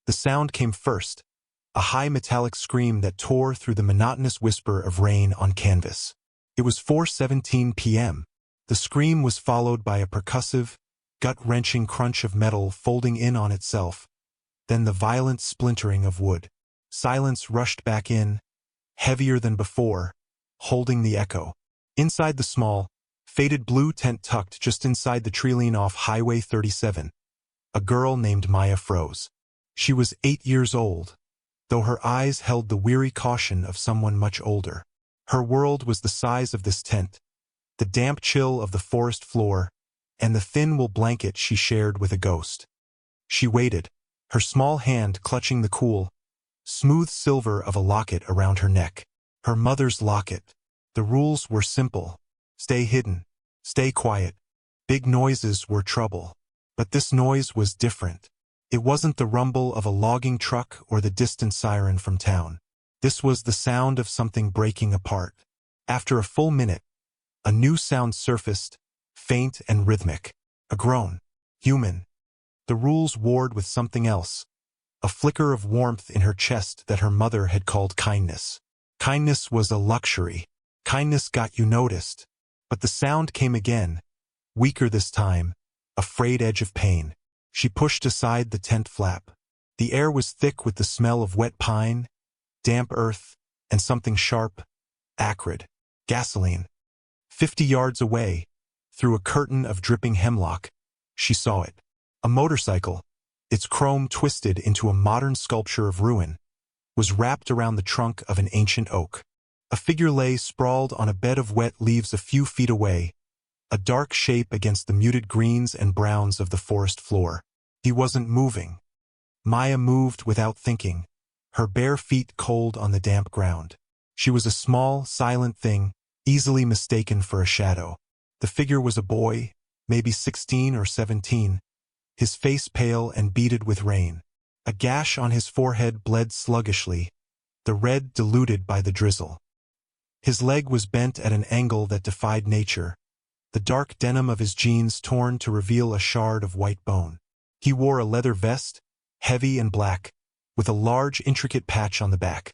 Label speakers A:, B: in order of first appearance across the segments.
A: The sound came first, a high metallic scream that tore through the monotonous whisper of rain on canvas. It was 4:17 p.m. The scream was followed by a percussive, gut-wrenching crunch of metal folding in on itself, then the violent splintering of wood. Silence rushed back in, heavier than before, holding the echo. Inside the small, faded blue tent tucked just inside the tree line off Highway 37, a girl named Maya froze. She was 8 years old, though her eyes held the weary caution of someone much older. Her world was the size of this tent, the damp chill of the forest floor, and the thin wool blanket she shared with a ghost. She waited, her small hand clutching the cool, smooth silver of a locket around her neck. Her mother's locket. The rules were simple. Stay hidden. Stay quiet. Big noises were trouble. But this noise was different. It wasn't the rumble of a logging truck or the distant siren from town. This was the sound of something breaking apart. After a full minute, a new sound surfaced, faint and rhythmic. A groan. Human. The rules warred with something else. A flicker of warmth in her chest that her mother had called kindness. Kindness was a luxury. Kindness got you noticed. But the sound came again, weaker this time, a frayed edge of pain. She pushed aside the tent flap. The air was thick with the smell of wet pine, damp earth, and something sharp, acrid. Gasoline. 50 yards away, through a curtain of dripping hemlock, she saw it. A motorcycle, its chrome twisted into a modern sculpture of ruin, was wrapped around the trunk of an ancient oak. A figure lay sprawled on a bed of wet leaves a few feet away, a dark shape against the muted greens and browns of the forest floor. He wasn't moving. Maya moved without thinking, her bare feet cold on the damp ground. She was a small, silent thing, easily mistaken for a shadow. The figure was a boy, maybe 16 or 17, his face pale and beaded with rain. A gash on his forehead bled sluggishly, the red diluted by the drizzle. His leg was bent at an angle that defied nature, the dark denim of his jeans torn to reveal a shard of white bone. He wore a leather vest, heavy and black, with a large intricate patch on the back.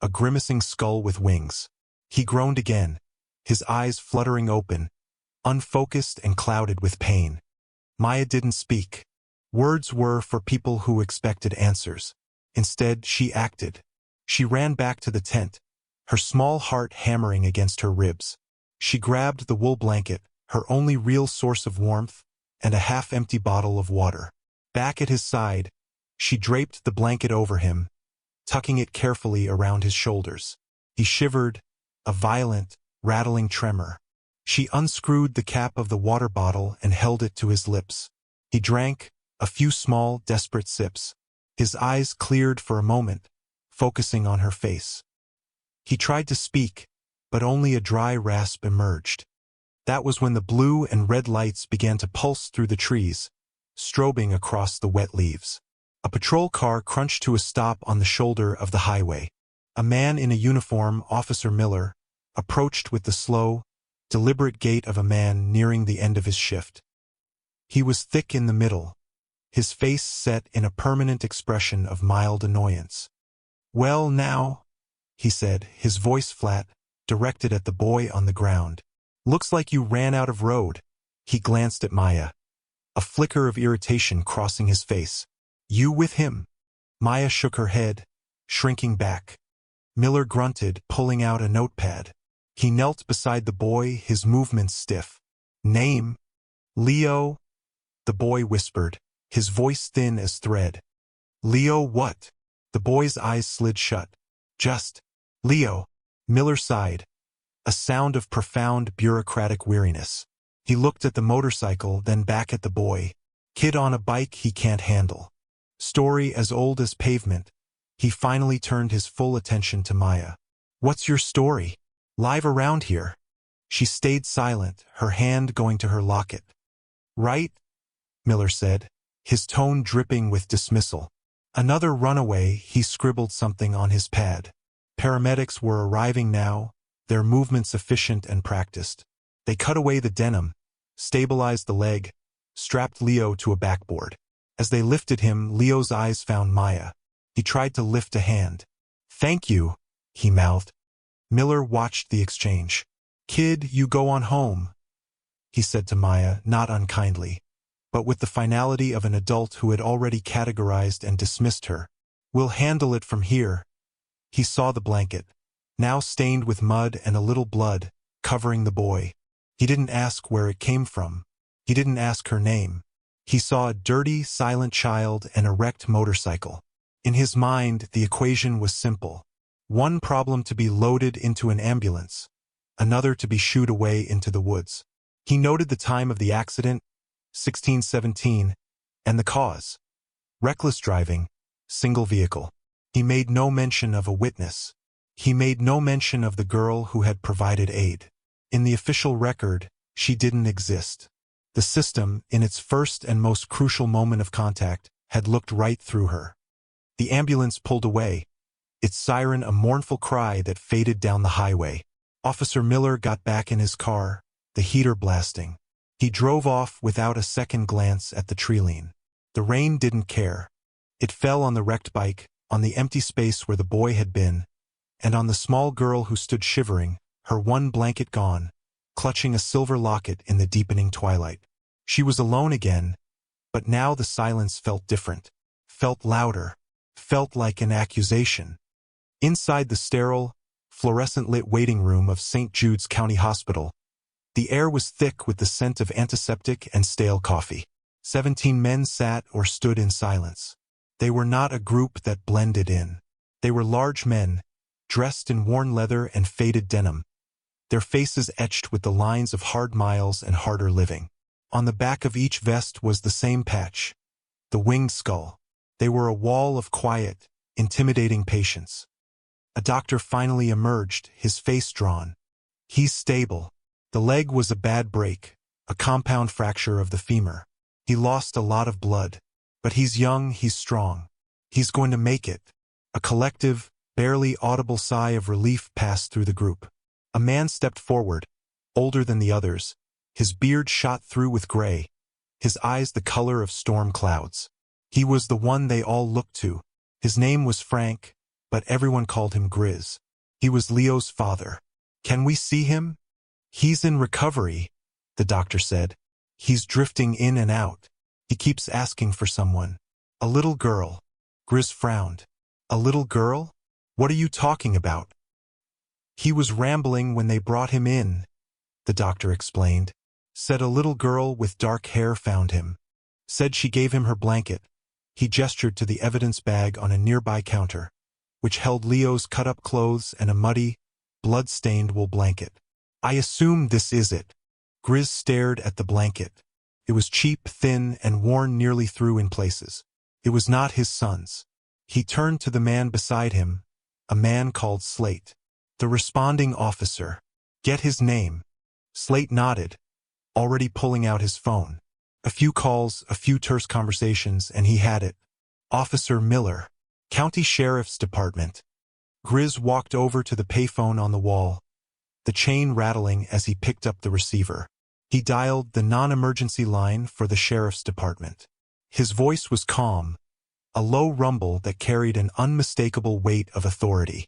A: A grimacing skull with wings. He groaned again, his eyes fluttering open, unfocused and clouded with pain. Maya didn't speak. Words were for people who expected answers. Instead, she acted. She ran back to the tent, her small heart hammering against her ribs. She grabbed the wool blanket, her only real source of warmth, and a half-empty bottle of water. Back at his side, she draped the blanket over him, tucking it carefully around his shoulders. He shivered, a violent, rattling tremor. She unscrewed the cap of the water bottle and held it to his lips. He drank, a few small, desperate sips. His eyes cleared for a moment, focusing on her face. He tried to speak, but only a dry rasp emerged. That was when the blue and red lights began to pulse through the trees, strobing across the wet leaves. A patrol car crunched to a stop on the shoulder of the highway. A man in a uniform, Officer Miller, approached with the slow, deliberate gait of a man nearing the end of his shift. He was thick in the middle, his face set in a permanent expression of mild annoyance. "Well now," he said, his voice flat, directed at the boy on the ground. "Looks like you ran out of road." He glanced at Maya, a flicker of irritation crossing his face. "You with him?" Maya shook her head, shrinking back. Miller grunted, pulling out a notepad. He knelt beside the boy, his movements stiff. "Name?" "Leo," the boy whispered, his voice thin as thread. "Leo what?" The boy's eyes slid shut. "Just Leo." Miller sighed, a sound of profound bureaucratic weariness. He looked at the motorcycle, then back at the boy. "Kid on a bike he can't handle. Story as old as pavement." He finally turned his full attention to Maya. "What's your story? Live around here?" She stayed silent, her hand going to her locket. "Right," Miller said, his tone dripping with dismissal. "Another runaway," he scribbled something on his pad. Paramedics were arriving now, their movements efficient and practiced. They cut away the denim, stabilized the leg, strapped Leo to a backboard. As they lifted him, Leo's eyes found Maya. He tried to lift a hand. "Thank you," he mouthed. Miller watched the exchange. "Kid, you go on home," he said to Maya, not unkindly, but with the finality of an adult who had already categorized and dismissed her. "We'll handle it from here." He saw the blanket, now stained with mud and a little blood, covering the boy. He didn't ask where it came from. He didn't ask her name. He saw a dirty, silent child and a wrecked motorcycle. In his mind, the equation was simple. One problem to be loaded into an ambulance, another to be shooed away into the woods. He noted the time of the accident, 16:17, and the cause. Reckless driving, single vehicle. He made no mention of a witness. He made no mention of the girl who had provided aid. In the official record, she didn't exist. The system, in its first and most crucial moment of contact, had looked right through her. The ambulance pulled away, its siren a mournful cry that faded down the highway. Officer Miller got back in his car, the heater blasting. He drove off without a second glance at the treeline. The rain didn't care. It fell on the wrecked bike, on the empty space where the boy had been, and on the small girl who stood shivering, her one blanket gone, clutching a silver locket in the deepening twilight. She was alone again, but now the silence felt different, felt louder, felt like an accusation. Inside the sterile, fluorescent-lit waiting room of St. Jude's County Hospital, the air was thick with the scent of antiseptic and stale coffee. 17 men sat or stood in silence. They were not a group that blended in. They were large men, dressed in worn leather and faded denim, their faces etched with the lines of hard miles and harder living. On the back of each vest was the same patch, the winged skull. They were a wall of quiet, intimidating patience. A doctor finally emerged, his face drawn. "He's stable." The leg was a bad break, a compound fracture of the femur. He lost a lot of blood, but he's young, he's strong. He's going to make it. A collective, barely audible sigh of relief passed through the group. A man stepped forward, older than the others, his beard shot through with gray, his eyes the color of storm clouds. He was the one they all looked to. His name was Frank, but everyone called him Grizz. He was Leo's father. "Can we see him?" "He's in recovery," the doctor said. "He's drifting in and out. He keeps asking for someone." "A little girl." Grizz frowned. "A little girl? What are you talking about?" "He was rambling when they brought him in," the doctor explained. "Said a little girl with dark hair found him. Said she gave him her blanket." He gestured to the evidence bag on a nearby counter, which held Leo's cut-up clothes and a muddy, blood-stained wool blanket. "I assume this is it." Grizz stared at the blanket. It was cheap, thin, and worn nearly through in places. It was not his son's. He turned to the man beside him, a man called Slate. "The responding officer. Get his name." Slate nodded, already pulling out his phone. A few calls, a few terse conversations, and he had it. "Officer Miller, County Sheriff's Department." Grizz walked over to the payphone on the wall, the chain rattling as he picked up the receiver. He dialed the non-emergency line for the Sheriff's Department. His voice was calm, a low rumble that carried an unmistakable weight of authority.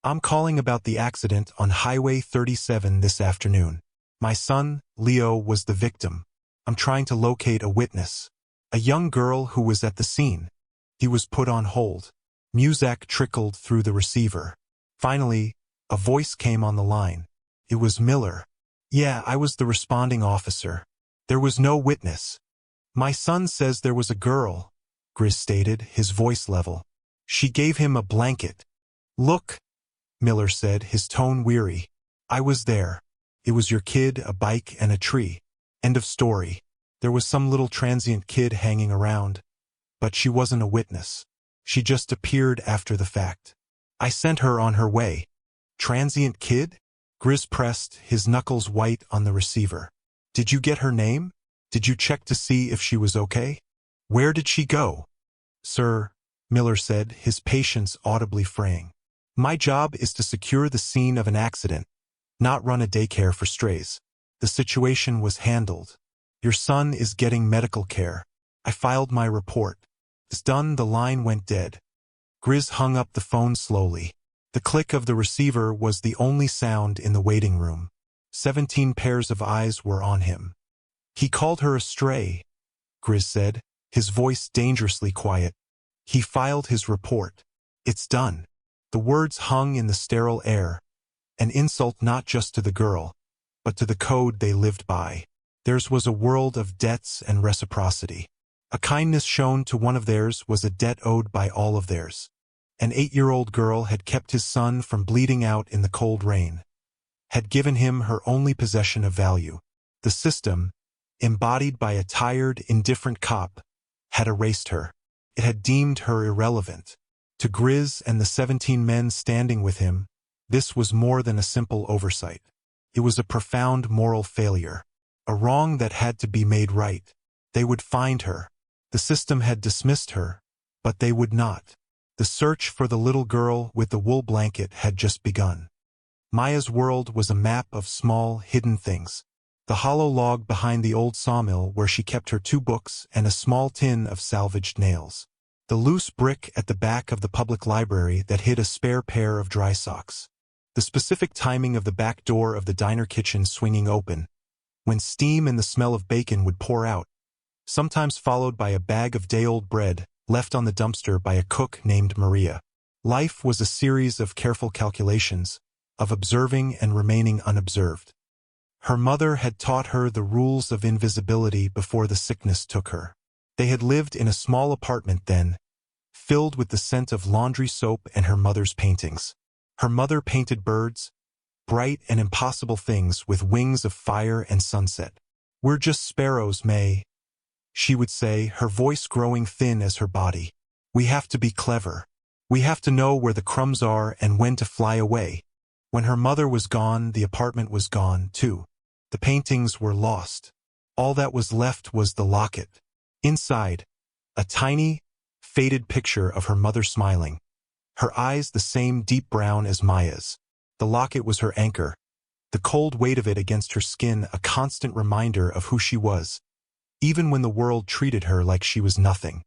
A: "I'm calling about the accident on Highway 37 this afternoon. My son, Leo, was the victim. I'm trying to locate a witness, a young girl who was at the scene." He was put on hold. Music trickled through the receiver. Finally, a voice came on the line. It was Miller. "Yeah, I was the responding officer. There was no witness. My son says there was a girl," Grizz stated, his voice level. "She gave him a blanket." "Look," Miller said, his tone weary. "I was there. It was your kid, a bike, and a tree. End of story. There was some little transient kid hanging around, but she wasn't a witness. She just appeared after the fact. I sent her on her way." "Transient kid?" Grizz pressed, his knuckles white on the receiver. "Did you get her name? Did you check to see if she was okay? Where did she go?" "Sir," Miller said, his patience audibly fraying. "My job is to secure the scene of an accident, not run a daycare for strays. The situation was handled. Your son is getting medical care. I filed my report. It's done. The line went dead. Grizz hung up the phone slowly. The click of the receiver was the only sound in the waiting room. 17 pairs of eyes were on him. He called her a stray, Grizz said, his voice dangerously quiet. He filed his report. It's done. The words hung in the sterile air, an insult not just to the girl, but to the code they lived by. Theirs was a world of debts and reciprocity. A kindness shown to one of theirs was a debt owed by all of theirs. An 8-year-old girl had kept his son from bleeding out in the cold rain, had given him her only possession of value. The system, embodied by a tired, indifferent cop, had erased her. It had deemed her irrelevant. To Grizz and the 17 men standing with him, this was more than a simple oversight. It was a profound moral failure, a wrong that had to be made right. They would find her. The system had dismissed her, but they would not. The search for the little girl with the wool blanket had just begun. Maya's world was a map of small, hidden things. The hollow log behind the old sawmill where she kept her 2 books and a small tin of salvaged nails. The loose brick at the back of the public library that hid a spare pair of dry socks. The specific timing of the back door of the diner kitchen swinging open, when steam and the smell of bacon would pour out, sometimes followed by a bag of day-old bread left on the dumpster by a cook named Maria. Life was a series of careful calculations, of observing and remaining unobserved. Her mother had taught her the rules of invisibility before the sickness took her. They had lived in a small apartment then, filled with the scent of laundry soap and her mother's paintings. Her mother painted birds, bright and impossible things with wings of fire and sunset. "We're just sparrows, May," she would say, her voice growing thin as her body. "We have to be clever. We have to know where the crumbs are and when to fly away." When her mother was gone, the apartment was gone, too. The paintings were lost. All that was left was the locket. Inside, a tiny, faded picture of her mother smiling. Her eyes the same deep brown as Maya's. The locket was her anchor, the cold weight of it against her skin a constant reminder of who she was, even when the world treated her like she was nothing.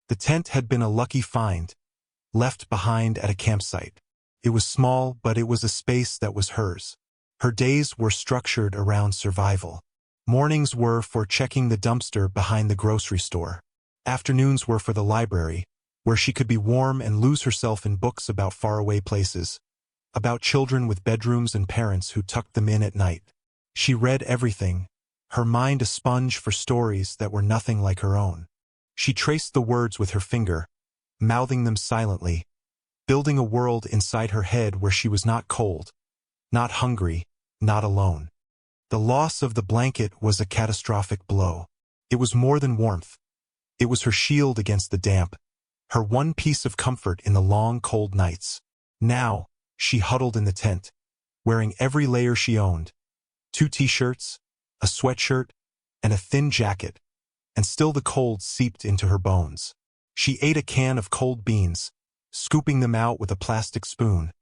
A: The tent had been a lucky find, left behind at a campsite. It was small, but it was a space that was hers. Her days were structured around survival. Mornings were for checking the dumpster behind the grocery store. Afternoons were for the library, where she could be warm and lose herself in books about faraway places, about children with bedrooms and parents who tucked them in at night. She read everything, her mind a sponge for stories that were nothing like her own. She traced the words with her finger, mouthing them silently, building a world inside her head where she was not cold, not hungry, not alone. The loss of the blanket was a catastrophic blow. It was more than warmth. It was her shield against the damp, her one piece of comfort in the long, cold nights. Now, she huddled in the tent, wearing every layer she owned, 2 t-shirts, a sweatshirt, and a thin jacket, and still the cold seeped into her bones. She ate a can of cold beans, scooping them out with a plastic spoon,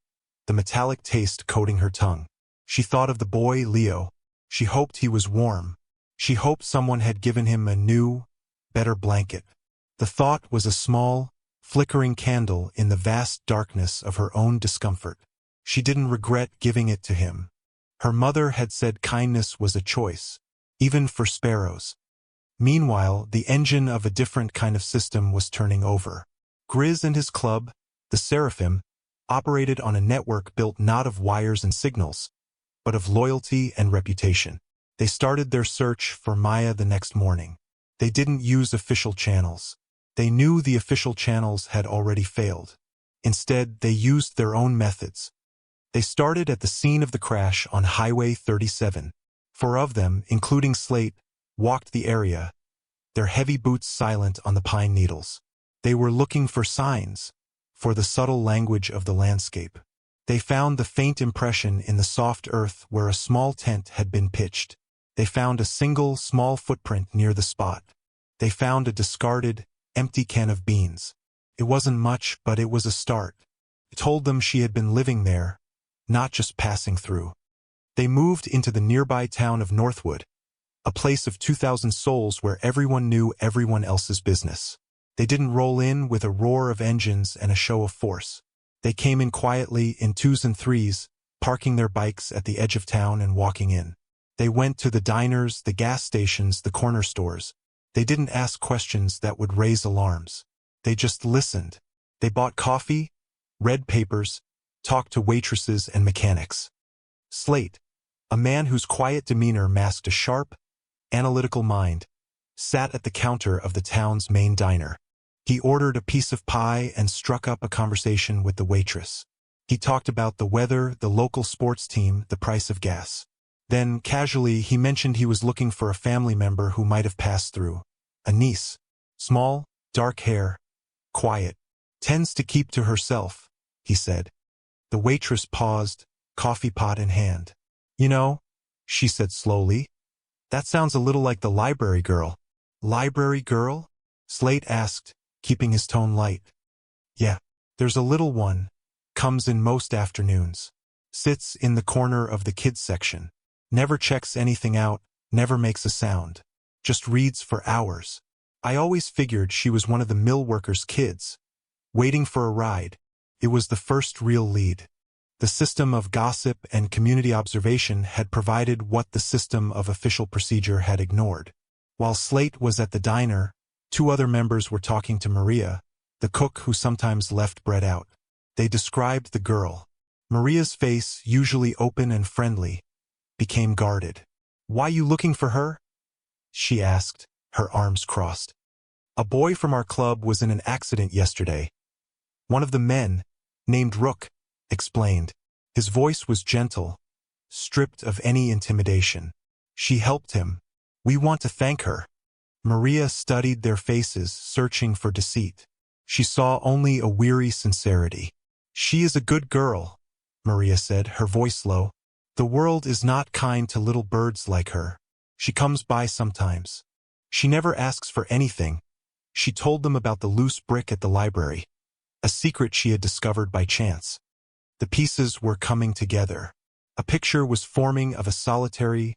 A: the metallic taste coating her tongue. She thought of the boy, Leo. She hoped he was warm. She hoped someone had given him a new, better blanket. The thought was a small, flickering candle in the vast darkness of her own discomfort. She didn't regret giving it to him. Her mother had said kindness was a choice, even for sparrows. Meanwhile, the engine of a different kind of system was turning over. Grizz and his club, the Seraphim, operated on a network built not of wires and signals, but of loyalty and reputation. They started their search for Maya the next morning. They didn't use official channels. They knew the official channels had already failed. Instead, they used their own methods. They started at the scene of the crash on Highway 37. 4 of them, including Slate, walked the area, their heavy boots silent on the pine needles. They were looking for signs, for the subtle language of the landscape. They found the faint impression in the soft earth where a small tent had been pitched. They found a single, small footprint near the spot. They found a discarded, empty can of beans. It wasn't much, but it was a start. It told them she had been living there, not just passing through. They moved into the nearby town of Northwood, a place of 2,000 souls where everyone knew everyone else's business. They didn't roll in with a roar of engines and a show of force. They came in quietly in twos and threes, parking their bikes at the edge of town and walking in. They went to the diners, the gas stations, the corner stores. They didn't ask questions that would raise alarms. They just listened. They bought coffee, read papers, talked to waitresses and mechanics. Slate, a man whose quiet demeanor masked a sharp, analytical mind, sat at the counter of the town's main diner. He ordered a piece of pie and struck up a conversation with the waitress. He talked about the weather, the local sports team, the price of gas. Then, casually, he mentioned he was looking for a family member who might have passed through. A niece. Small, dark hair, quiet. Tends to keep to herself, he said. The waitress paused, coffee pot in hand. You know, she said slowly, that sounds a little like the library girl. Library girl? Slate asked, keeping his tone light. Yeah, there's a little one. Comes in most afternoons. Sits in the corner of the kids section. Never checks anything out, never makes a sound. Just reads for hours. I always figured she was one of the mill workers' kids. Waiting for a ride. It was the first real lead. The system of gossip and community observation had provided what the system of official procedure had ignored. While Slate was at the diner, 2 other members were talking to Maria, the cook who sometimes left bread out. They described the girl. Maria's face, usually open and friendly, became guarded. Why you looking for her? She asked, her arms crossed. A boy from our club was in an accident yesterday. One of the men, named Rook, explained. His voice was gentle, stripped of any intimidation. She helped him. We want to thank her. Maria studied their faces, searching for deceit. She saw only a weary sincerity. She is a good girl, Maria said, her voice low. The world is not kind to little birds like her. She comes by sometimes. She never asks for anything. She told them about the loose brick at the library, a secret she had discovered by chance. The pieces were coming together. A picture was forming of a solitary,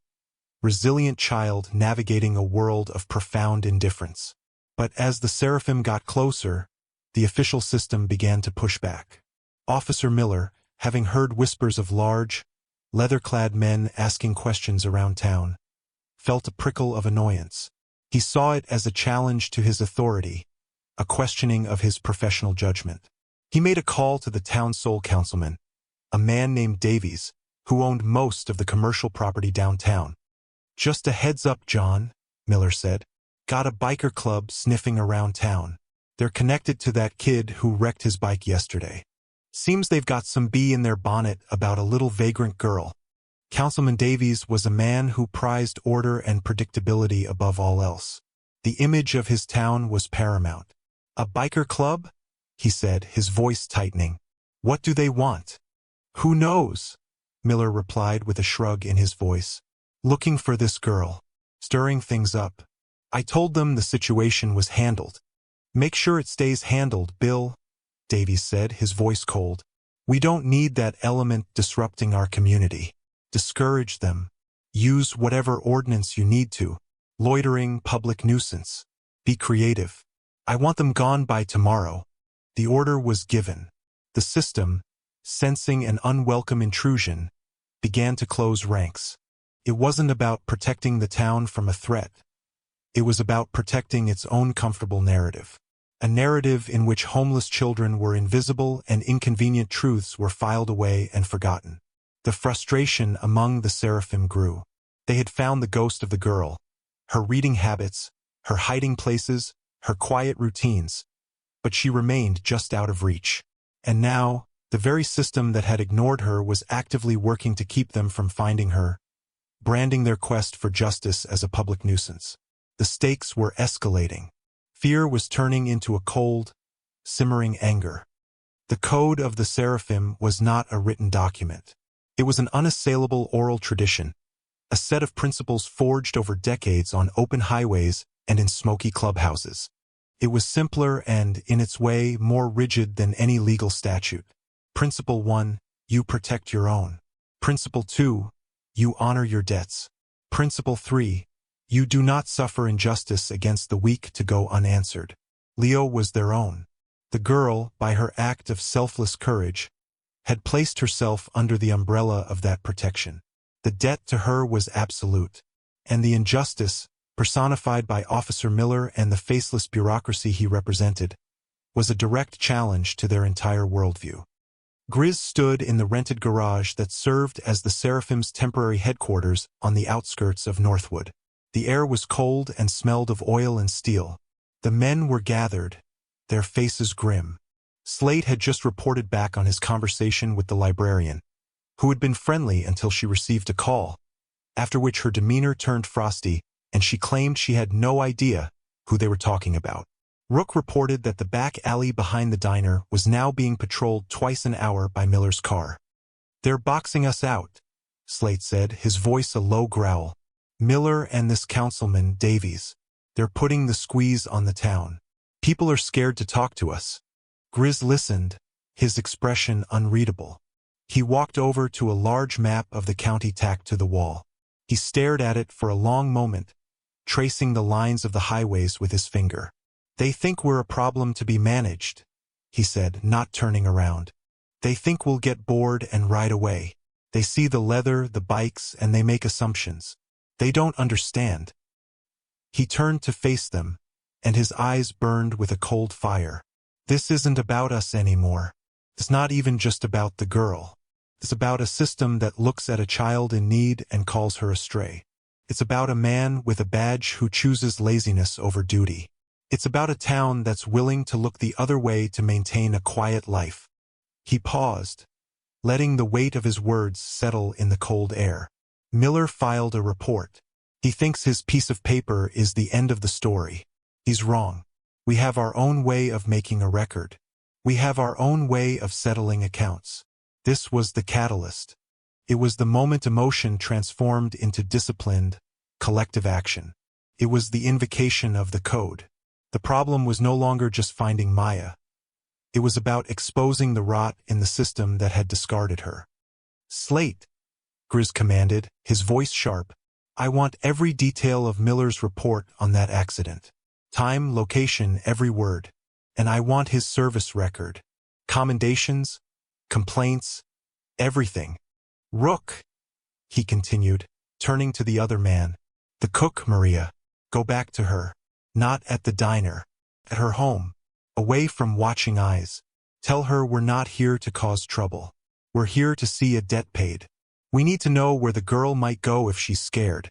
A: resilient child navigating a world of profound indifference. But as the seraphim got closer, the official system began to push back. Officer Miller, having heard whispers of large, leather-clad men asking questions around town, felt a prickle of annoyance. He saw it as a challenge to his authority, a questioning of his professional judgment. He made a call to the town sole councilman, a man named Davies, who owned most of the commercial property downtown. Just a heads up, John, Miller said. Got a biker club sniffing around town. They're connected to that kid who wrecked his bike yesterday. Seems they've got some bee in their bonnet about a little vagrant girl. Councilman Davies was a man who prized order and predictability above all else. The image of his town was paramount. A biker club? He said, his voice tightening. What do they want? Who knows? Miller replied with a shrug in his voice. Looking for this girl. Stirring things up. I told them the situation was handled. Make sure it stays handled, Bill, Davies said, his voice cold. We don't need that element disrupting our community. Discourage them. Use whatever ordinance you need to. Loitering, public nuisance. Be creative. I want them gone by tomorrow. The order was given. The system, sensing an unwelcome intrusion, began to close ranks. It wasn't about protecting the town from a threat. It was about protecting its own comfortable narrative. A narrative in which homeless children were invisible and inconvenient truths were filed away and forgotten. The frustration among the seraphim grew. They had found the ghost of the girl, her reading habits, her hiding places, her quiet routines, but she remained just out of reach. And now, the very system that had ignored her was actively working to keep them from finding her, branding their quest for justice as a public nuisance. The stakes were escalating. Fear was turning into a cold, simmering anger. The code of the seraphim was not a written document. It was an unassailable oral tradition, a set of principles forged over decades on open highways and in smoky clubhouses. It was simpler and, in its way, more rigid than any legal statute. Principle 1, you protect your own. Principle 2, you honor your debts. Principle 3, You do not suffer injustice against the weak to go unanswered. Leo was their own. The girl, by her act of selfless courage, had placed herself under the umbrella of that protection. The debt to her was absolute. And the injustice, personified by Officer Miller and the faceless bureaucracy he represented, was a direct challenge to their entire worldview. Grizz stood in the rented garage that served as the Seraphim's temporary headquarters on the outskirts of Northwood. The air was cold and smelled of oil and steel. The men were gathered, their faces grim. Slate had just reported back on his conversation with the librarian, who had been friendly until she received a call, after which her demeanor turned frosty and she claimed she had no idea who they were talking about. Rook reported that the back alley behind the diner was now being patrolled twice an hour by Miller's car. "They're boxing us out," Slate said, his voice a low growl. "Miller and this councilman, Davies. They're putting the squeeze on the town. People are scared to talk to us." Grizz listened, his expression unreadable. He walked over to a large map of the county tacked to the wall. He stared at it for a long moment, tracing the lines of the highways with his finger. "They think we're a problem to be managed," he said, not turning around. "They think we'll get bored and ride away. They see the leather, the bikes, and they make assumptions. They don't understand." He turned to face them, and his eyes burned with a cold fire. "This isn't about us anymore. It's not even just about the girl. It's about a system that looks at a child in need and calls her astray. It's about a man with a badge who chooses laziness over duty. It's about a town that's willing to look the other way to maintain a quiet life." He paused, letting the weight of his words settle in the cold air. Miller filed a report. "He thinks his piece of paper is the end of the story. He's wrong. We have our own way of making a record. We have our own way of settling accounts." This was the catalyst. It was the moment emotion transformed into disciplined, collective action. It was the invocation of the code. The problem was no longer just finding Maya. It was about exposing the rot in the system that had discarded her. "Slate," Grizz commanded, his voice sharp, "I want every detail of Miller's report on that accident. Time, location, every word. And I want his service record. Commendations, complaints, everything." "Rook," he continued, turning to the other man. "The cook, Maria. Go back to her. Not at the diner. At her home. Away from watching eyes. Tell her we're not here to cause trouble. We're here to see a debt paid. We need to know where the girl might go if she's scared."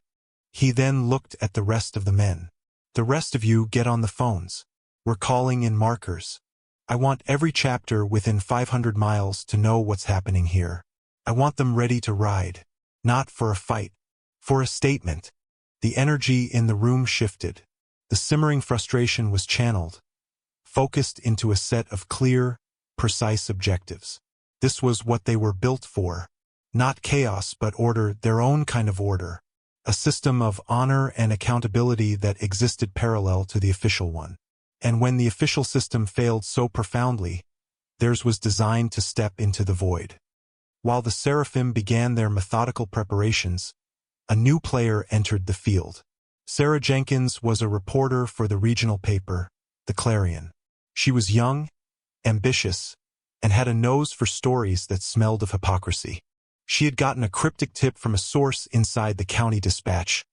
A: He then looked at the rest of the men. "The rest of you get on the phones. We're calling in markers. I want every chapter within 500 miles to know what's happening here. I want them ready to ride. Not for a fight. For a statement." The energy in the room shifted. The simmering frustration was channeled, focused into a set of clear, precise objectives. This was what they were built for. Not chaos, but order, their own kind of order. A system of honor and accountability that existed parallel to the official one. And when the official system failed so profoundly, theirs was designed to step into the void. While the Seraphim began their methodical preparations, a new player entered the field. Sarah Jenkins was a reporter for the regional paper, The Clarion. She was young, ambitious, and had a nose for stories that smelled of hypocrisy. She had gotten a cryptic tip from a source inside the county dispatch.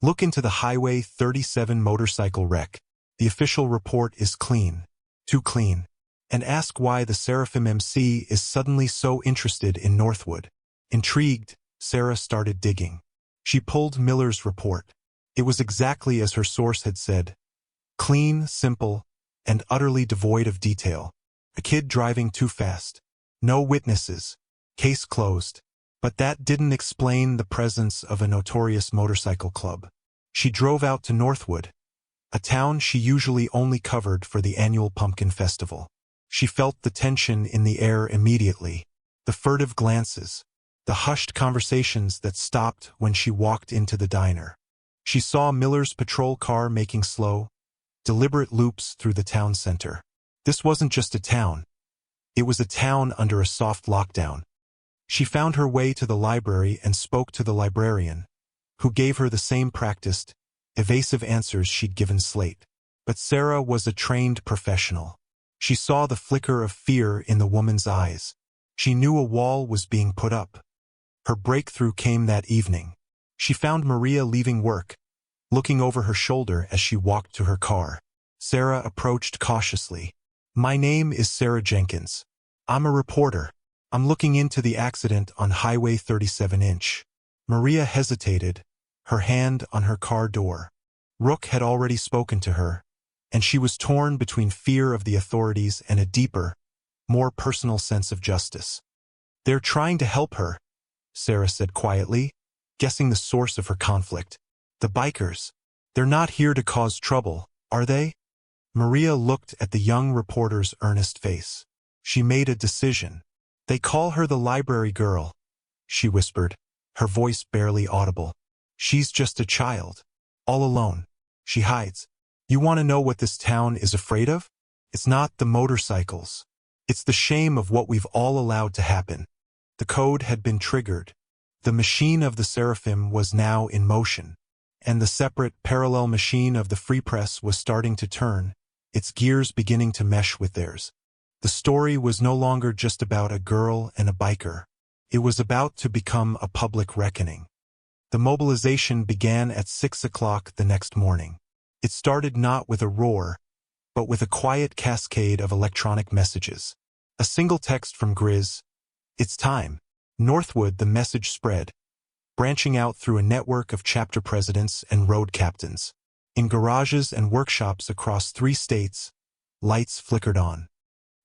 A: "Look into the Highway 37 motorcycle wreck. The official report is clean. Too clean. And ask why the Seraphim MC is suddenly so interested in Northwood." Intrigued, Sarah started digging. She pulled Miller's report. It was exactly as her source had said. Clean, simple, and utterly devoid of detail. A kid driving too fast. No witnesses. Case closed. But that didn't explain the presence of a notorious motorcycle club. She drove out to Northwood, a town she usually only covered for the annual pumpkin festival. She felt the tension in the air immediately, the furtive glances, the hushed conversations that stopped when she walked into the diner. She saw Miller's patrol car making slow, deliberate loops through the town center. This wasn't just a town. It was a town under a soft lockdown. She found her way to the library and spoke to the librarian, who gave her the same practiced, evasive answers she'd given Slate. But Sarah was a trained professional. She saw the flicker of fear in the woman's eyes. She knew a wall was being put up. Her breakthrough came that evening. She found Maria leaving work, looking over her shoulder as she walked to her car. Sarah approached cautiously. "My name is Sarah Jenkins. I'm a reporter. I'm looking into the accident on Highway 37". Maria hesitated, her hand on her car door. Rook had already spoken to her, and she was torn between fear of the authorities and a deeper, more personal sense of justice. "They're trying to help her," Sarah said quietly, guessing the source of her conflict. "The bikers. They're not here to cause trouble, are they?" Maria looked at the young reporter's earnest face. She made a decision. "They call her the library girl," she whispered, her voice barely audible. "She's just a child. All alone. She hides. You want to know what this town is afraid of? It's not the motorcycles. It's the shame of what we've all allowed to happen." The code had been triggered. The machine of the Seraphim was now in motion, and the separate, parallel machine of the Free Press was starting to turn, its gears beginning to mesh with theirs. The story was no longer just about a girl and a biker. It was about to become a public reckoning. The mobilization began at 6 o'clock the next morning. It started not with a roar, but with a quiet cascade of electronic messages. A single text from Grizz, "It's time." Northwood, the message spread, branching out through a network of chapter presidents and road captains. In garages and workshops across 3 states, lights flickered on.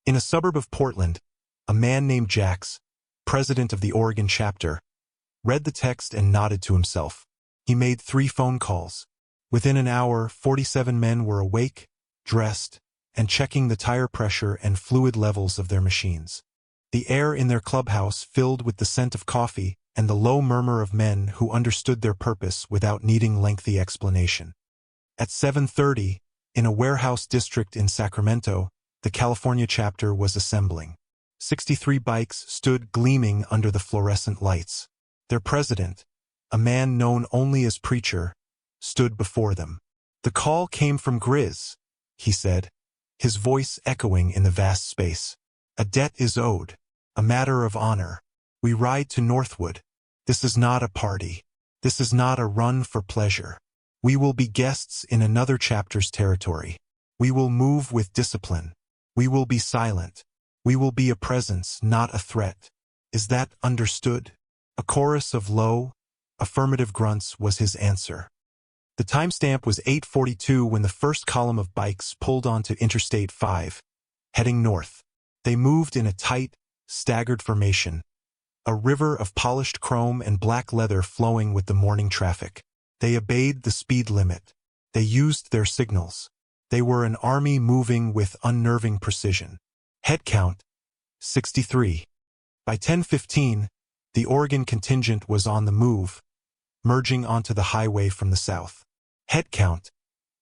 A: In a suburb of Portland, a man named Jax, president of the Oregon chapter, read the text and nodded to himself. He made 3 phone calls. Within an hour, 47 men were awake, dressed, and checking the tire pressure and fluid levels of their machines. The air in their clubhouse filled with the scent of coffee and the low murmur of men who understood their purpose without needing lengthy explanation. At 7:30, in a warehouse district in Sacramento, the California chapter was assembling. 63 bikes stood gleaming under the fluorescent lights. Their president, a man known only as Preacher, stood before them. "The call came from Grizz," he said, his voice echoing in the vast space. "A debt is owed, a matter of honor. We ride to Northwood. This is not a party. This is not a run for pleasure. We will be guests in another chapter's territory. We will move with discipline. We will be silent. We will be a presence, not a threat. Is that understood?" A chorus of low, affirmative grunts was his answer. The timestamp was 8:42 when the first column of bikes pulled onto Interstate 5, heading north. They moved in a tight, staggered formation, a river of polished chrome and black leather flowing with the morning traffic. They obeyed the speed limit. They used their signals. They were an army moving with unnerving precision. Head count, 63. By 10:15, the Oregon contingent was on the move, merging onto the highway from the south. Head count,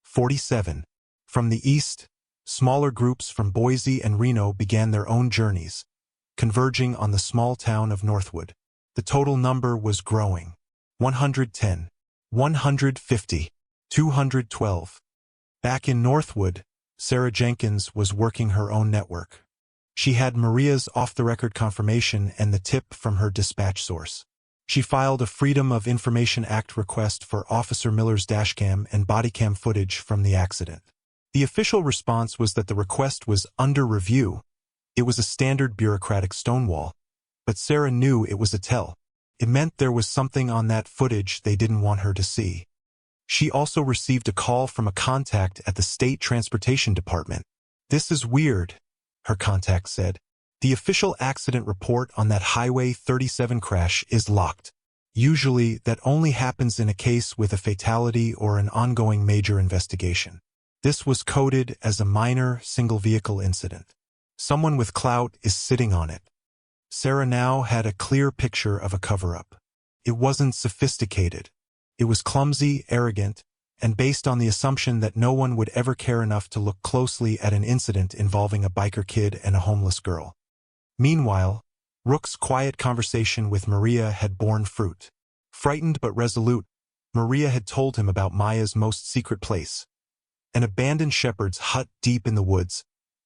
A: 47. From the east, smaller groups from Boise and Reno began their own journeys, converging on the small town of Northwood. The total number was growing. 110, 150, 212. Back in Northwood, Sarah Jenkins was working her own network. She had Maria's off-the-record confirmation and the tip from her dispatch source. She filed a Freedom of Information Act request for Officer Miller's dashcam and bodycam footage from the accident. The official response was that the request was under review. It was a standard bureaucratic stonewall, but Sarah knew it was a tell. It meant there was something on that footage they didn't want her to see. She also received a call from a contact at the State Transportation Department. "This is weird," her contact said. "The official accident report on that Highway 37 crash is locked. Usually, that only happens in a case with a fatality or an ongoing major investigation. This was coded as a minor, single-vehicle incident. Someone with clout is sitting on it." Sarah now had a clear picture of a cover-up. It wasn't sophisticated. It was clumsy, arrogant, and based on the assumption that no one would ever care enough to look closely at an incident involving a biker kid and a homeless girl. Meanwhile, Rook's quiet conversation with Maria had borne fruit. Frightened but resolute, Maria had told him about Maya's most secret place, an abandoned shepherd's hut deep in the woods,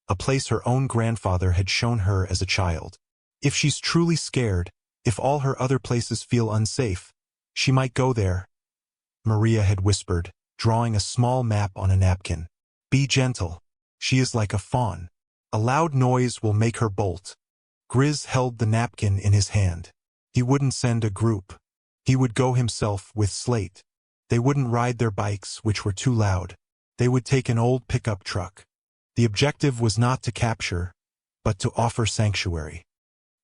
A: a place her own grandfather had shown her as a child. If she's truly scared, if all her other places feel unsafe, she might go there, Maria had whispered, drawing a small map on a napkin. Be gentle. She is like a fawn. A loud noise will make her bolt. Grizz held the napkin in his hand. He wouldn't send a group. He would go himself with Slate. They wouldn't ride their bikes, which were too loud. They would take an old pickup truck. The objective was not to capture, but to offer sanctuary.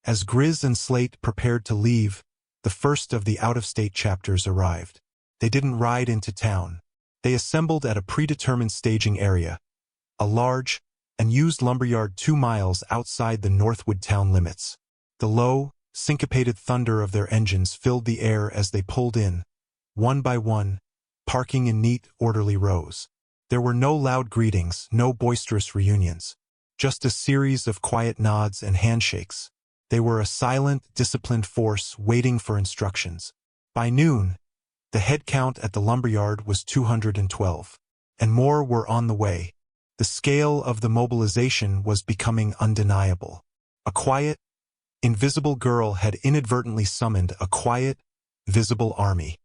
A: As Grizz and Slate prepared to leave, the first of the out-of-state chapters arrived. They didn't ride into town. They assembled at a predetermined staging area, a large, unused lumberyard 2 miles outside the Northwood town limits. The low, syncopated thunder of their engines filled the air as they pulled in, one by one, parking in neat, orderly rows. There were no loud greetings, no boisterous reunions, just a series of quiet nods and handshakes. They were a silent, disciplined force waiting for instructions. By noon, the head count at the lumberyard was 212, and more were on the way. The scale of the mobilization was becoming undeniable. A quiet, invisible girl had inadvertently summoned a quiet, visible army.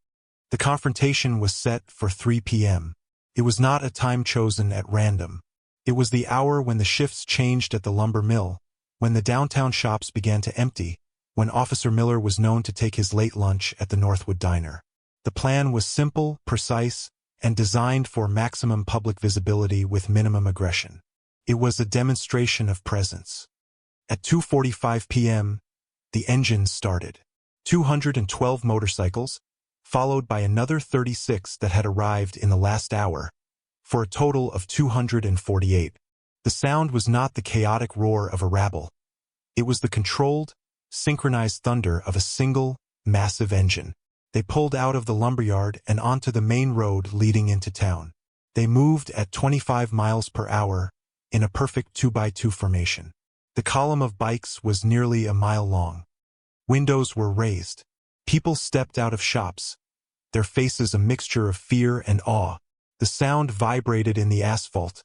A: The confrontation was set for 3 p.m. It was not a time chosen at random. It was the hour when the shifts changed at the lumber mill, when the downtown shops began to empty, when Officer Miller was known to take his late lunch at the Northwood Diner. The plan was simple, precise, and designed for maximum public visibility with minimum aggression. It was a demonstration of presence. At 2:45 p.m., the engines started. 212 motorcycles, followed by another 36 that had arrived in the last hour, for a total of 248. The sound was not the chaotic roar of a rabble. It was the controlled, synchronized thunder of a single, massive engine. They pulled out of the lumberyard and onto the main road leading into town. They moved at 25 miles per hour in a perfect 2x2 formation. The column of bikes was nearly a mile long. Windows were raised. People stepped out of shops, their faces a mixture of fear and awe. The sound vibrated in the asphalt,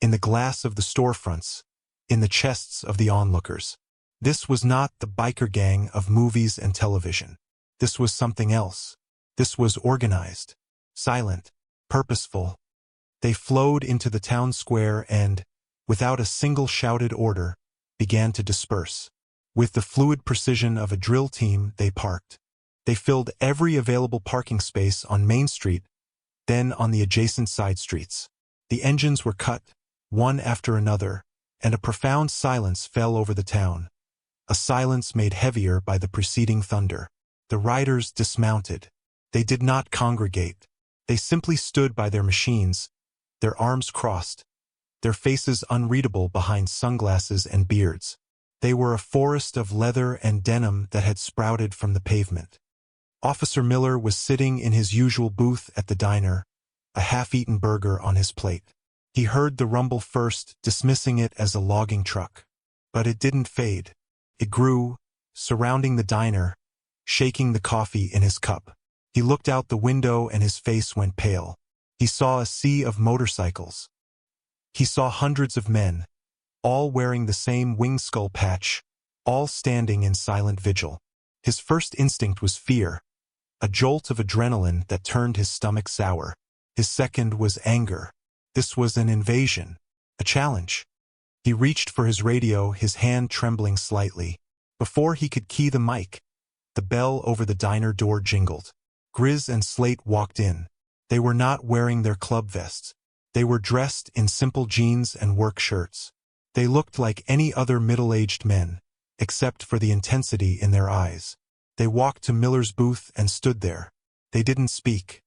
A: in the glass of the storefronts, in the chests of the onlookers. This was not the biker gang of movies and television. This was something else. This was organized, silent, purposeful. They flowed into the town square and, without a single shouted order, began to disperse. With the fluid precision of a drill team, they parked. They filled every available parking space on Main Street, then on the adjacent side streets. The engines were cut, one after another, and a profound silence fell over the town, a silence made heavier by the preceding thunder. The riders dismounted. They did not congregate. They simply stood by their machines, their arms crossed, their faces unreadable behind sunglasses and beards. They were a forest of leather and denim that had sprouted from the pavement. Officer Miller was sitting in his usual booth at the diner, a half-eaten burger on his plate. He heard the rumble first, dismissing it as a logging truck. But it didn't fade. It grew, surrounding the diner, shaking the coffee in his cup. He looked out the window and his face went pale. He saw a sea of motorcycles. He saw hundreds of men, all wearing the same wing skull patch, all standing in silent vigil. His first instinct was fear, a jolt of adrenaline that turned his stomach sour. His second was anger. This was an invasion, a challenge. He reached for his radio, his hand trembling slightly. Before he could key the mic, the bell over the diner door jingled. Grizz and Slate walked in. They were not wearing their club vests. They were dressed in simple jeans and work shirts. They looked like any other middle-aged men, except for the intensity in their eyes. They walked to Miller's booth and stood there. They didn't speak.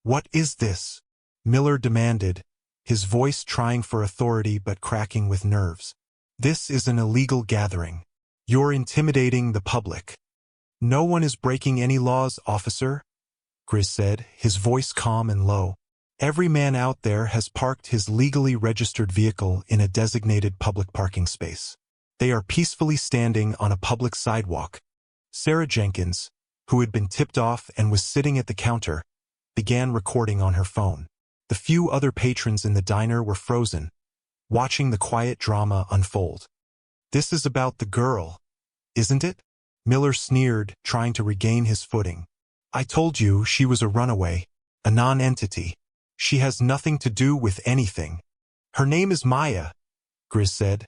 A: "What is this?" Miller demanded, his voice trying for authority but cracking with nerves. "This is an illegal gathering. You're intimidating the public." "No one is breaking any laws, officer," Grizz said, his voice calm and low. "Every man out there has parked his legally registered vehicle in a designated public parking space. They are peacefully standing on a public sidewalk." Sarah Jenkins, who had been tipped off and was sitting at the counter, began recording on her phone. The few other patrons in the diner were frozen, watching the quiet drama unfold. "This is about the girl, isn't it?" Miller sneered, trying to regain his footing. "I told you she was a runaway, a non-entity. She has nothing to do with anything." "Her name is Maya," Grizz said,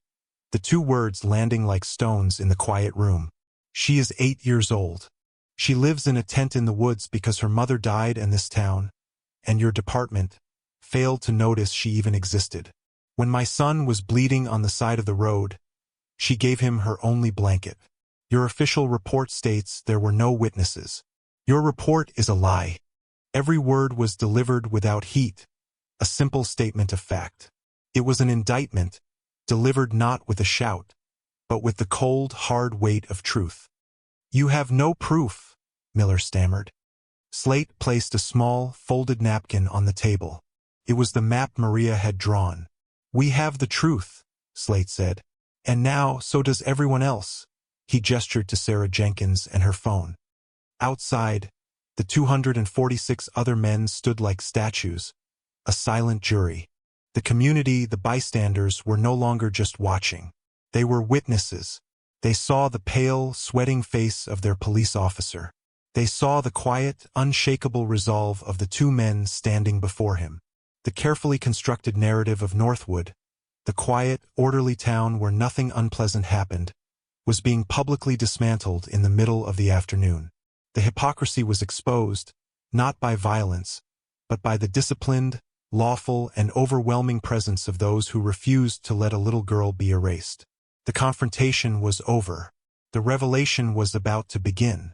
A: the two words landing like stones in the quiet room. "She is 8 years old. She lives in a tent in the woods because her mother died and this town, and your department, failed to notice she even existed. When my son was bleeding on the side of the road, she gave him her only blanket. Your official report states there were no witnesses. Your report is a lie. Every word was delivered without heat, a simple statement of fact. It was an indictment, delivered not with a shout, but with the cold, hard weight of truth." "You have no proof," Miller stammered. Slate placed a small, folded napkin on the table. It was the map Maria had drawn. "We have the truth," Slate said. "And now, so does everyone else." He gestured to Sarah Jenkins and her phone. Outside, the 246 other men stood like statues, a silent jury. The community, the bystanders, were no longer just watching. They were witnesses. They saw the pale, sweating face of their police officer. They saw the quiet, unshakable resolve of the two men standing before him. The carefully constructed narrative of Northwood, the quiet, orderly town where nothing unpleasant happened, was being publicly dismantled in the middle of the afternoon. The hypocrisy was exposed, not by violence, but by the disciplined, lawful, and overwhelming presence of those who refused to let a little girl be erased. The confrontation was over. The revelation was about to begin.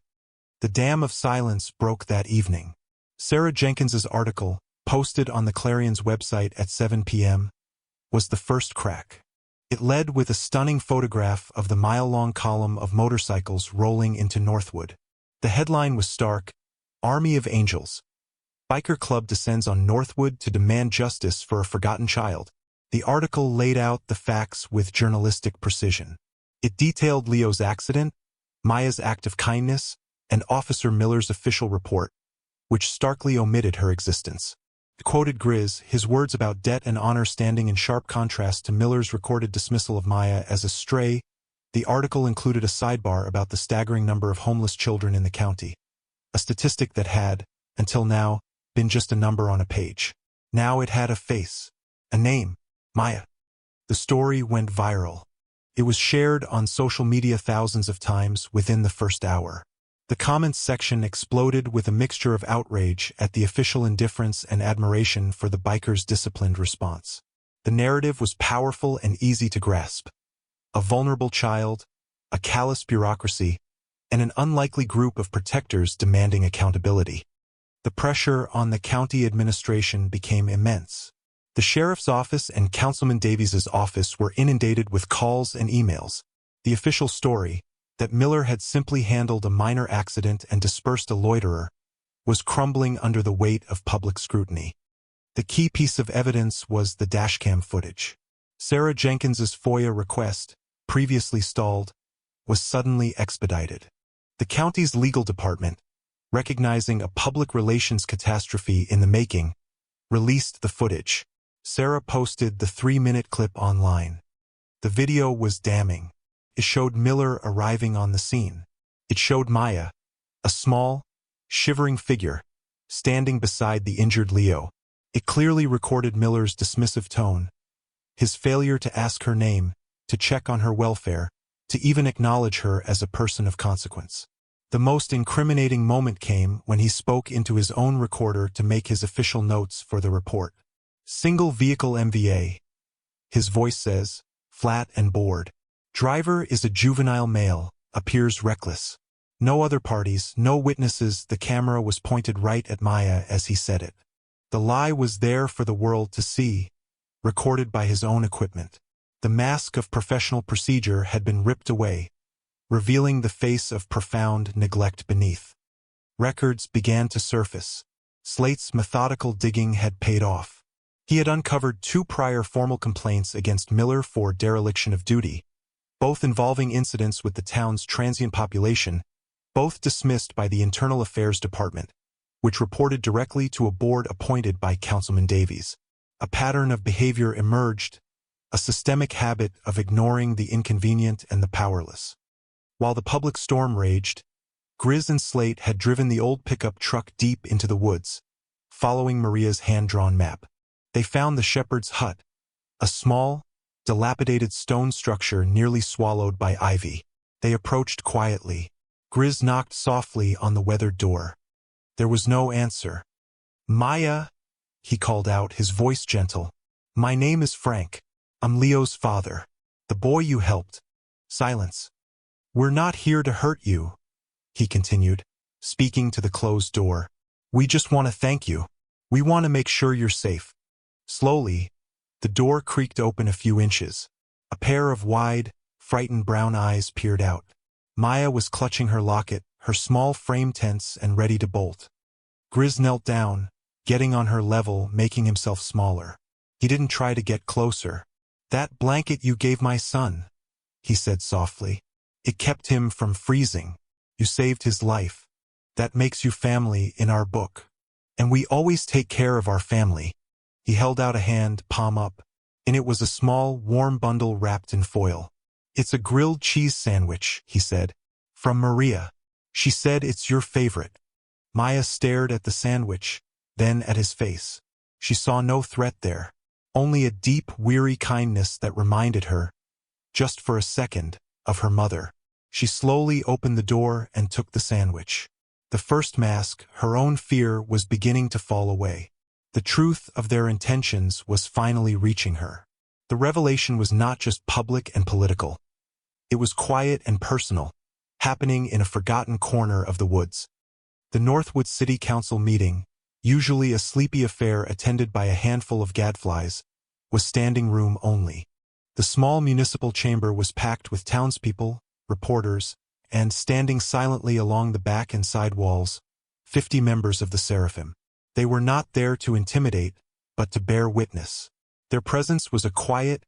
A: The dam of silence broke that evening. Sarah Jenkins's article, posted on the Clarion's website at 7 p.m., was the first crack. It led with a stunning photograph of the mile-long column of motorcycles rolling into Northwood. The headline was stark: "Army of Angels. Biker Club descends on Northwood to demand justice for a forgotten child." The article laid out the facts with journalistic precision. It detailed Leo's accident, Maya's act of kindness, and Officer Miller's official report, which starkly omitted her existence. It quoted Grizz, his words about debt and honor standing in sharp contrast to Miller's recorded dismissal of Maya as a stray. The article included a sidebar about the staggering number of homeless children in the county, a statistic that had, until now, been just a number on a page. Now it had a face, a name: Maya. The story went viral. It was shared on social media thousands of times within the first hour. The comments section exploded with a mixture of outrage at the official indifference and admiration for the bikers' disciplined response. The narrative was powerful and easy to grasp. A vulnerable child, a callous bureaucracy, and an unlikely group of protectors demanding accountability. The pressure on the county administration became immense. The sheriff's office and Councilman Davies's office were inundated with calls and emails. The official story, that Miller had simply handled a minor accident and dispersed a loiterer, was crumbling under the weight of public scrutiny. The key piece of evidence was the dashcam footage. Sarah Jenkins's FOIA request, previously stalled, was suddenly expedited. The county's legal department, recognizing a public relations catastrophe in the making, released the footage. Sarah posted the 3-minute clip online. The video was damning. It showed Miller arriving on the scene. It showed Maya, a small, shivering figure, standing beside the injured Leo. It clearly recorded Miller's dismissive tone, his failure to ask her name, to check on her welfare, to even acknowledge her as a person of consequence. The most incriminating moment came when he spoke into his own recorder to make his official notes for the report. Single vehicle MVA. His voice says, flat and bored. Driver is a juvenile male, appears reckless. No other parties, no witnesses. The camera was pointed right at Maya as he said it. The lie was there for the world to see, recorded by his own equipment. The mask of professional procedure had been ripped away, revealing the face of profound neglect beneath. Records began to surface. Slate's methodical digging had paid off. He had uncovered 2 prior formal complaints against Miller for dereliction of duty, both involving incidents with the town's transient population, both dismissed by the Internal Affairs Department. which reported directly to a board appointed by Councilman Davies. A pattern of behavior emerged, a systemic habit of ignoring the inconvenient and the powerless. While the public storm raged, Grizz and Slate had driven the old pickup truck deep into the woods, following Maria's hand-drawn map. They found the shepherd's hut, a small, dilapidated stone structure nearly swallowed by ivy. They approached quietly. Grizz knocked softly on the weathered door. There was no answer. "Maya," he called out, his voice gentle. "My name is Frank. I'm Leo's father. The boy you helped." Silence. "We're not here to hurt you," he continued, speaking to the closed door. "We just want to thank you. We want to make sure you're safe." Slowly, the door creaked open a few inches. A pair of wide, frightened brown eyes peered out. Maya was clutching her locket, her small frame tense and ready to bolt. Grizz knelt down, getting on her level, making himself smaller. He didn't try to get closer. "That blanket you gave my son," he said softly. "It kept him from freezing. You saved his life. That makes you family in our book. And we always take care of our family." He held out a hand, palm up, and it was a small, warm bundle wrapped in foil. "It's a grilled cheese sandwich," he said. "From Maria. She said it's your favorite." Maya stared at the sandwich, then at his face. She saw no threat there, only a deep, weary kindness that reminded her, just for a second, of her mother. She slowly opened the door and took the sandwich. The first mask, her own fear, was beginning to fall away. The truth of their intentions was finally reaching her. The revelation was not just public and political. It was quiet and personal, happening in a forgotten corner of the woods. The Northwood City Council meeting, usually a sleepy affair attended by a handful of gadflies, was standing room only. The small municipal chamber was packed with townspeople, reporters, and, standing silently along the back and side walls, 50 members of the Seraphim. They were not there to intimidate, but to bear witness. Their presence was a quiet,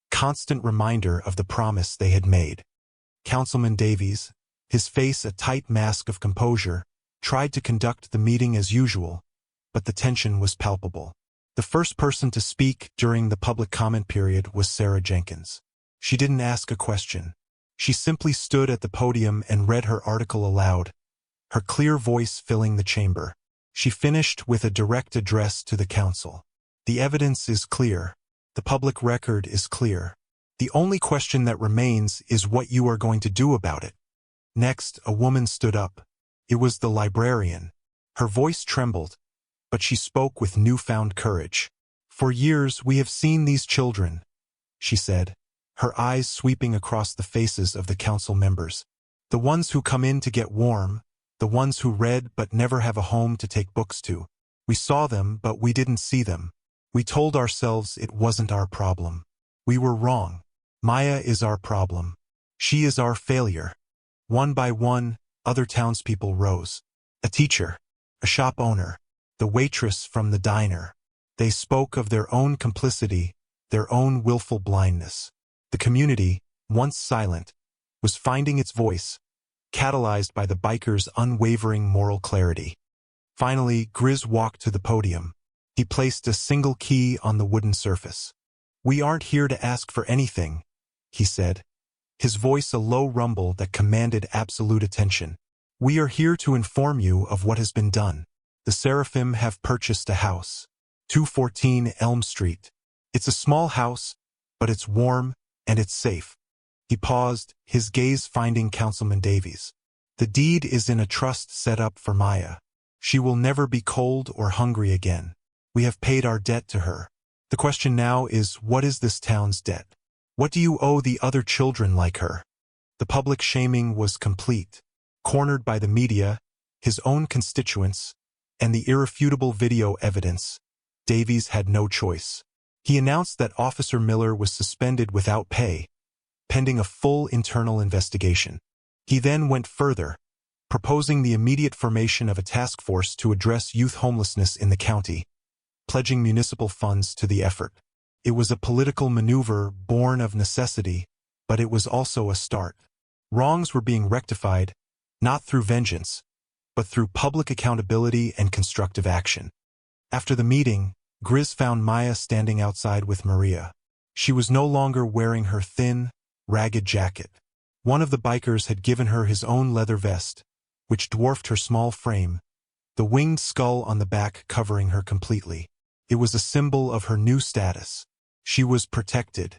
A: constant reminder of the promise they had made. Councilman Davies, his face a tight mask of composure, tried to conduct the meeting as usual, but the tension was palpable. The first person to speak during the public comment period was Sarah Jenkins. She didn't ask a question. She simply stood at the podium and read her article aloud, her clear voice filling the chamber. She finished with a direct address to the council. "The evidence is clear. The public record is clear. The only question that remains is what you are going to do about it." Next, a woman stood up. It was the librarian. Her voice trembled, but she spoke with newfound courage. "For years we have seen these children," she said, her eyes sweeping across the faces of the council members. "The ones who come in to get warm, the ones who read but never have a home to take books to. We saw them, but we didn't see them. We told ourselves it wasn't our problem. We were wrong. Maya is our problem. She is our failure." One by one, other townspeople rose. A teacher, a shop owner, the waitress from the diner. They spoke of their own complicity, their own willful blindness. The community, once silent, was finding its voice, catalyzed by the bikers' unwavering moral clarity. Finally, Grizz walked to the podium. He placed a single key on the wooden surface. "We aren't here to ask for anything," he said, his voice a low rumble that commanded absolute attention. "We are here to inform you of what has been done. The Seraphim have purchased a house, 214 Elm Street. It's a small house, but it's warm and it's safe." He paused, his gaze finding Councilman Davies. "The deed is in a trust set up for Maya. She will never be cold or hungry again. We have paid our debt to her. The question now is, what is this town's debt? What do you owe the other children like her?" The public shaming was complete. Cornered by the media, his own constituents, and the irrefutable video evidence, Davies had no choice. He announced that Officer Miller was suspended without pay, pending a full internal investigation. He then went further, proposing the immediate formation of a task force to address youth homelessness in the county, pledging municipal funds to the effort. It was a political maneuver born of necessity, but it was also a start. Wrongs were being rectified, not through vengeance, but through public accountability and constructive action. After the meeting, Grizz found Maya standing outside with Maria. She was no longer wearing her thin, ragged jacket. One of the bikers had given her his own leather vest, which dwarfed her small frame, the winged skull on the back covering her completely. It was a symbol of her new status. She was protected.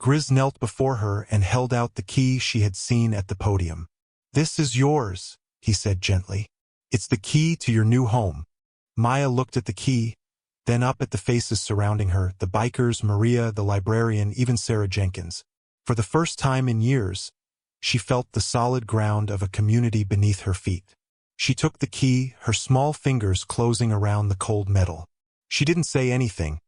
A: Grizz knelt before her and held out the key she had seen at the podium. "This is yours," he said gently. "It's the key to your new home." Maya looked at the key, then up at the faces surrounding her, the bikers, Maria, the librarian, even Sarah Jenkins. For the first time in years, she felt the solid ground of a community beneath her feet. She took the key, her small fingers closing around the cold metal. She didn't say anything,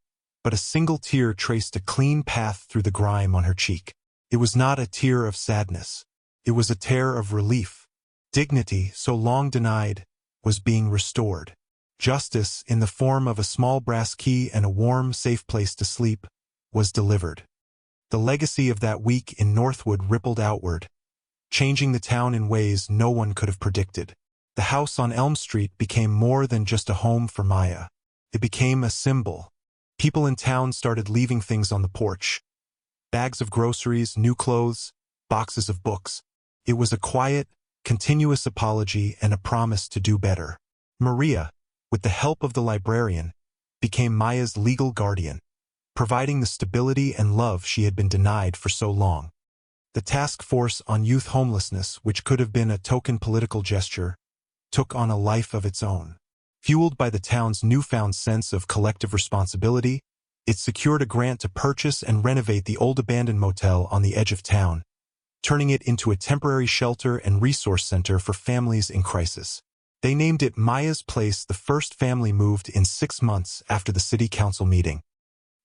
A: but a single tear traced a clean path through the grime on her cheek. It was not a tear of sadness. It was a tear of relief. Dignity, so long denied, was being restored. Justice, in the form of a small brass key and a warm, safe place to sleep, was delivered. The legacy of that week in Northwood rippled outward, changing the town in ways no one could have predicted. The house on Elm Street became more than just a home for Maya. It became a symbol. People in town started leaving things on the porch. Bags of groceries, new clothes, boxes of books. It was a quiet, continuous apology and a promise to do better. Maria, with the help of the librarian, became Maya's legal guardian, providing the stability and love she had been denied for so long. The task force on youth homelessness, which could have been a token political gesture, took on a life of its own. Fueled by the town's newfound sense of collective responsibility, it secured a grant to purchase and renovate the old abandoned motel on the edge of town, turning it into a temporary shelter and resource center for families in crisis. They named it Maya's Place. The first family moved in 6 months after the city council meeting.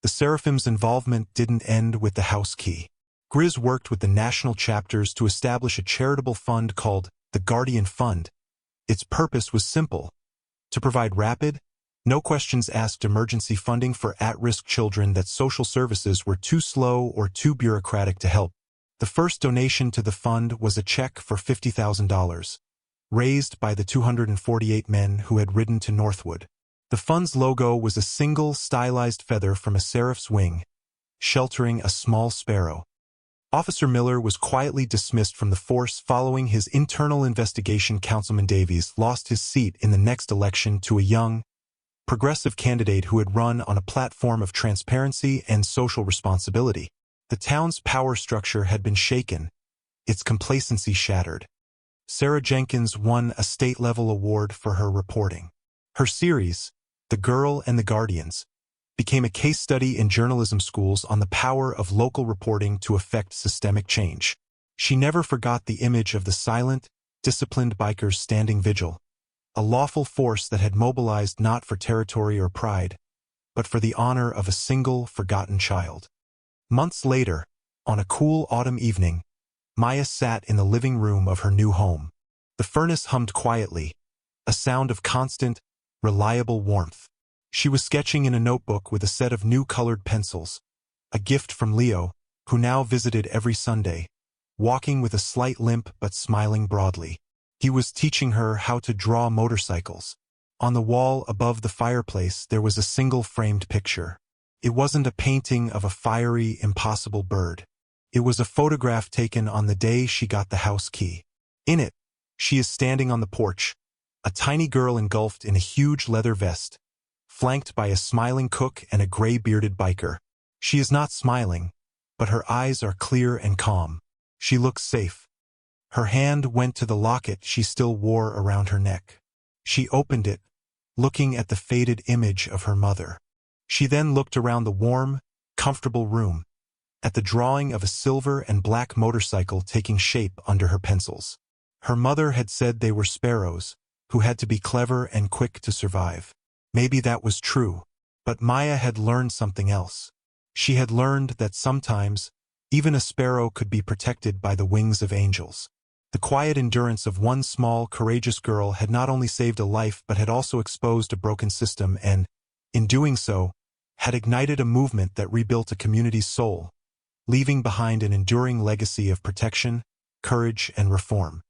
A: The Seraphim's involvement didn't end with the house key. Grizz worked with the national chapters to establish a charitable fund called the Guardian Fund. Its purpose was simple: to provide rapid, no-questions-asked emergency funding for at-risk children that social services were too slow or too bureaucratic to help. The first donation to the fund was a check for $50,000, raised by the 248 men who had ridden to Northwood. The fund's logo was a single stylized feather from a seraph's wing, sheltering a small sparrow. Officer Miller was quietly dismissed from the force following his internal investigation. Councilman Davies lost his seat in the next election to a young, progressive candidate who had run on a platform of transparency and social responsibility. The town's power structure had been shaken, its complacency shattered. Sarah Jenkins won a state-level award for her reporting. Her series, The Girl and the Guardians, became a case study in journalism schools on the power of local reporting to effect systemic change. She never forgot the image of the silent, disciplined bikers standing vigil, a lawful force that had mobilized not for territory or pride, but for the honor of a single, forgotten child. Months later, on a cool autumn evening, Maya sat in the living room of her new home. The furnace hummed quietly, a sound of constant, reliable warmth. She was sketching in a notebook with a set of new colored pencils, a gift from Leo, who now visited every Sunday, walking with a slight limp but smiling broadly. He was teaching her how to draw motorcycles. On the wall above the fireplace there was a single framed picture. It wasn't a painting of a fiery, impossible bird. It was a photograph taken on the day she got the house key. In it, she is standing on the porch, a tiny girl engulfed in a huge leather vest, flanked by a smiling cook and a gray-bearded biker. She is not smiling, but her eyes are clear and calm. She looks safe. Her hand went to the locket she still wore around her neck. She opened it, looking at the faded image of her mother. She then looked around the warm, comfortable room, at the drawing of a silver and black motorcycle taking shape under her pencils. Her mother had said they were sparrows, who had to be clever and quick to survive. Maybe that was true, but Maya had learned something else. She had learned that sometimes, even a sparrow could be protected by the wings of angels. The quiet endurance of one small, courageous girl had not only saved a life but had also exposed a broken system and, in doing so, had ignited a movement that rebuilt a community's soul, leaving behind an enduring legacy of protection, courage, and reform.